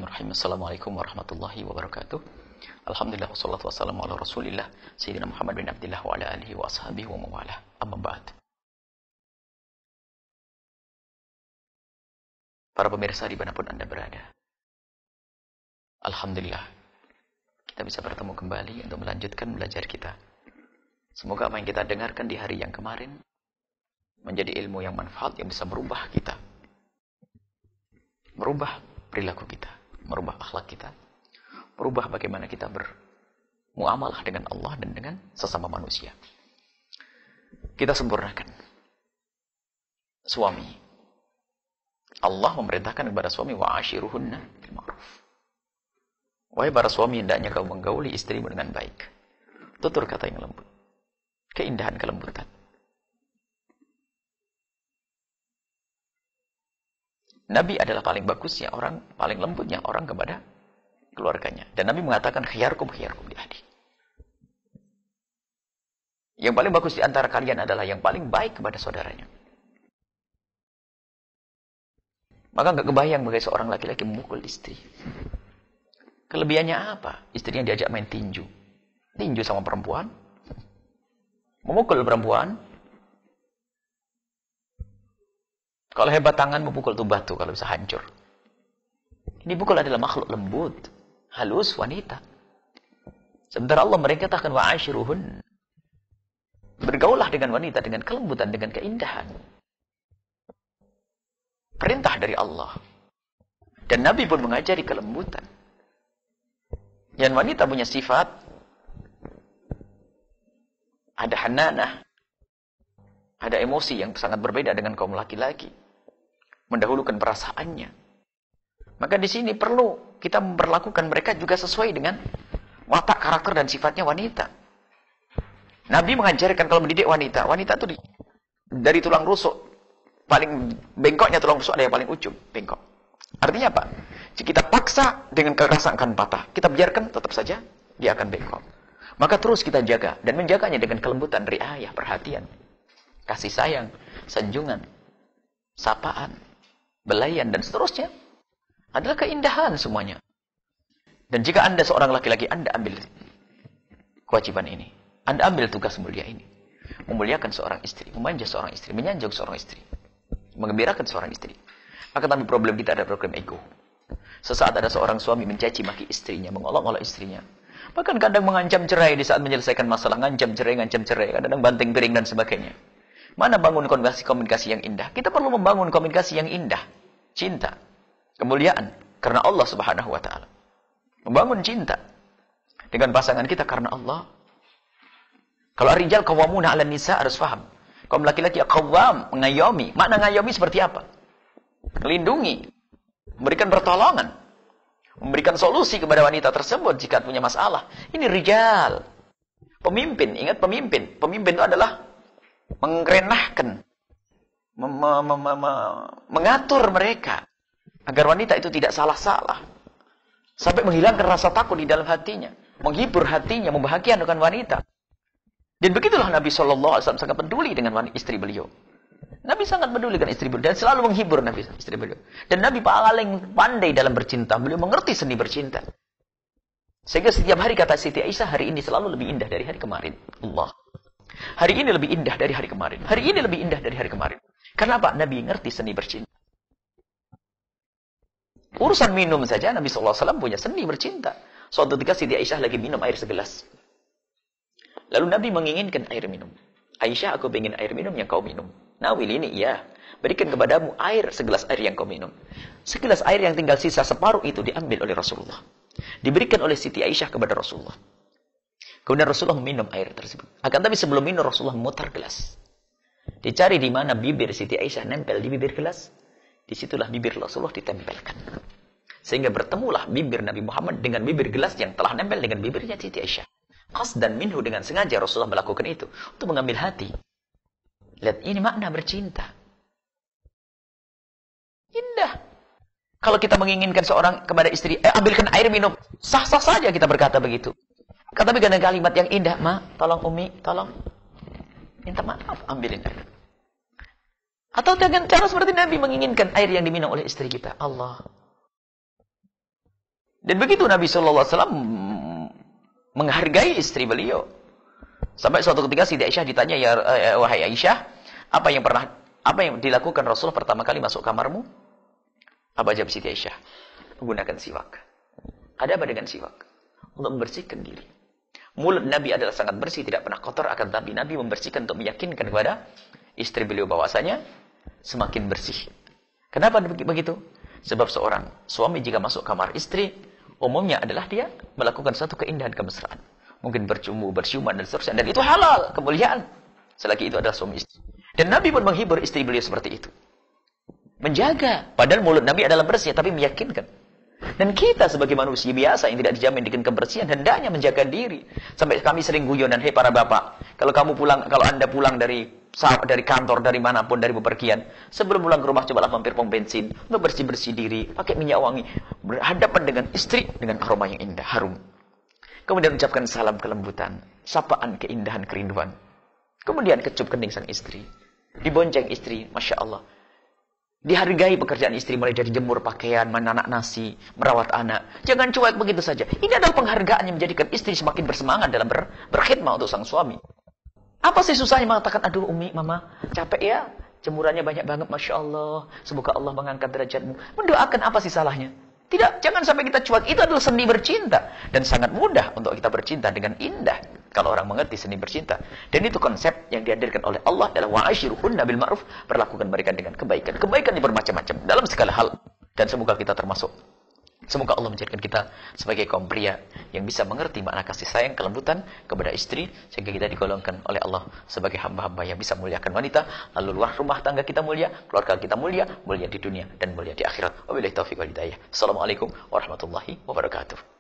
Bismillahirrahmanirrahim. Assalamualaikum warahmatullahi wabarakatuh. Alhamdulillah wassalatu wassalamu ala Rasulillah Sayyidina Muhammad bin Abdillah wa ala alihi wa ashabihi wa mawalah. Amma ba'd. Para pemirsa dimanapun Anda berada, Alhamdulillah kita bisa bertemu kembali untuk melanjutkan belajar kita. Semoga apa yang kita dengarkan di hari yang kemarin menjadi ilmu yang manfaat yang bisa merubah kita, merubah perilaku kita, merubah akhlak kita, merubah bagaimana kita bermuamalah dengan Allah dan dengan sesama manusia. Kita sempurnakan. Suami, Allah memerintahkan kepada suami, wa'ashiruhunna bil ma'ruf. Wahai para suami, hendaknya kau menggauli istrimu dengan baik. Tutur kata yang lembut, keindahan kelembutan. Nabi adalah paling bagusnya orang, paling lembutnya orang kepada keluarganya. Dan Nabi mengatakan, khiyarkum di ahli. Yang paling bagus di antara kalian adalah yang paling baik kepada saudaranya. Maka nggak kebayang bagaimana seorang laki-laki memukul istri. Kelebihannya apa? Istrinya diajak main tinju. Tinju sama perempuan. Memukul perempuan. Kalau hebat tangan memukul tuh batu kalau bisa hancur. Ini pukul adalah makhluk lembut, halus wanita. Sementara Allah merintahkan wa'ashiruhun. Bergaulah dengan wanita dengan kelembutan, dengan keindahan. Perintah dari Allah. Dan Nabi pun mengajari kelembutan. Yang wanita punya sifat ada hananah, ada emosi yang sangat berbeda dengan kaum laki-laki. Mendahulukan perasaannya. Maka di sini perlu kita memperlakukan mereka juga sesuai dengan watak, karakter, dan sifatnya wanita. Nabi mengajarkan kalau mendidik wanita, wanita itu dari tulang rusuk, paling bengkoknya tulang rusuk ada yang paling ujung, bengkok. Artinya apa? Jika kita paksa dengan kekerasan akan patah, kita biarkan tetap saja dia akan bengkok. Maka terus kita jaga, dan menjaganya dengan kelembutan, riayah, perhatian, kasih sayang, sanjungan, sapaan, belayan, dan seterusnya adalah keindahan semuanya. Dan jika Anda seorang laki-laki, Anda ambil kewajiban ini. Anda ambil tugas mulia ini. Memuliakan seorang istri, memanja seorang istri, menyanjung seorang istri, mengembirakan seorang istri. Maka tapi problem kita ada program ego. Sesaat ada seorang suami mencaci maki istrinya, mengolok-olok istrinya. Bahkan kadang mengancam cerai di saat menyelesaikan masalah, ngancam cerai, kadang banting piring dan sebagainya. Mana bangun komunikasi yang indah? Kita perlu membangun komunikasi yang indah. Cinta. Kemuliaan. Karena Allah subhanahu wa ta'ala. Membangun cinta. Dengan pasangan kita karena Allah. Kalau rijal qawwamuna 'alan nisa harus paham. Kaum laki-laki qawwam, mengayomi. Makna ngayomi seperti apa? Melindungi. Memberikan pertolongan. Memberikan solusi kepada wanita tersebut jika punya masalah. Ini rijal. Pemimpin. Ingat pemimpin. Pemimpin itu adalah mengrenahkan, mengatur mereka agar wanita itu tidak salah-salah, sampai menghilangkan rasa takut di dalam hatinya, menghibur hatinya, membahagiakan wanita. Dan begitulah Nabi SAW sangat peduli dengan istri beliau. Nabi sangat peduli dengan istri beliau dan selalu menghibur istri beliau. Dan Nabi paling pandai dalam bercinta. Beliau mengerti seni bercinta. Sehingga setiap hari kata Siti Aisyah, hari ini selalu lebih indah dari hari kemarin. Allah. Hari ini lebih indah dari hari kemarin. Hari ini lebih indah dari hari kemarin. Kenapa? Nabi ngerti seni bercinta. Urusan minum saja, Nabi SAW punya seni bercinta. Suatu ketika Siti Aisyah lagi minum air segelas. Lalu Nabi menginginkan air minum. Aisyah, aku ingin air minum yang kau minum. Nawil ini, iya. Berikan kepadamu air, segelas air yang kau minum. Segelas air yang tinggal sisa separuh itu diambil oleh Rasulullah. Diberikan oleh Siti Aisyah kepada Rasulullah. Kemudian Rasulullah minum air tersebut. Akan tapi sebelum minum Rasulullah memutar gelas. Dicari di mana bibir Siti Aisyah nempel di bibir gelas. Disitulah bibir Rasulullah ditempelkan. Sehingga bertemulah bibir Nabi Muhammad dengan bibir gelas yang telah nempel dengan bibirnya Siti Aisyah. Qasdan minhu, dengan sengaja Rasulullah melakukan itu. Untuk mengambil hati. Lihat, ini makna bercinta. Indah. Kalau kita menginginkan seorang kepada istri, ambilkan air minum. Sah-sah saja kita berkata begitu. Tapi dengan kalimat yang indah, Ma, tolong Umi, tolong. Minta maaf, ambilin air. Atau dengan cara seperti Nabi menginginkan air yang diminum oleh istri kita. Allah. Dan begitu Nabi SAW menghargai istri beliau. Sampai suatu ketika Siti Aisyah ditanya, ya wahai Aisyah, apa yang dilakukan Rasul pertama kali masuk kamarmu? Apa jawab Siti Aisyah? Menggunakan siwak. Ada apa dengan siwak? Untuk membersihkan diri. Mulut Nabi adalah sangat bersih, tidak pernah kotor, akan tapi Nabi membersihkan untuk meyakinkan kepada istri beliau bahwasanya semakin bersih. Kenapa begitu? Sebab seorang suami jika masuk kamar istri, umumnya adalah dia melakukan satu keindahan kemesraan. Mungkin bercumbu, bersiuman, dan seterusnya. Dan itu halal, kemuliaan. Selagi itu adalah suami istri. Dan Nabi pun menghibur istri beliau seperti itu. Menjaga. Padahal mulut Nabi adalah bersih, tapi meyakinkan. Dan kita sebagai manusia biasa yang tidak dijamin dengan kebersihan, hendaknya menjaga diri. Sampai kami sering guyonan, hei para bapak, kalau Anda pulang dari kantor, dari manapun, dari bepergian, sebelum pulang ke rumah, cobalah mampir pom bensin, untuk bersih-bersih diri, pakai minyak wangi, berhadapan dengan istri, dengan aroma yang indah, harum. Kemudian ucapkan salam kelembutan, sapaan keindahan kerinduan. Kemudian kecup kening sang istri, dibonceng istri, Masya Allah. Dihargai pekerjaan istri, mulai dari jemur pakaian, menanak nasi, merawat anak. Jangan cuek begitu saja. Ini adalah penghargaan yang menjadikan istri semakin bersemangat dalam berkhidmat untuk sang suami. Apa sih susahnya mengatakan, aduh Umi, Mama, capek ya? Jemurannya banyak banget, Masya Allah. Semoga Allah mengangkat derajatmu. Mendoakan apa sih salahnya? Tidak, jangan sampai kita cuek. Itu adalah seni bercinta. Dan sangat mudah untuk kita bercinta dengan indah. Kalau orang mengerti seni bercinta. Dan itu konsep yang dihadirkan oleh Allah adalah wa'ashiruhunna bil ma'ruf. Perlakukan mereka dengan kebaikan. Kebaikan yang bermacam-macam. Dalam segala hal. Dan semoga kita termasuk. Semoga Allah menjadikan kita sebagai kaum pria yang bisa mengerti makna kasih sayang, kelembutan kepada istri, sehingga kita digolongkan oleh Allah sebagai hamba-hamba yang bisa memuliakan wanita, lalu luar rumah tangga kita mulia, keluarga kita mulia, mulia di dunia dan mulia di akhirat. Wabillahi taufiq wal hidayah. Assalamualaikum warahmatullahi wabarakatuh.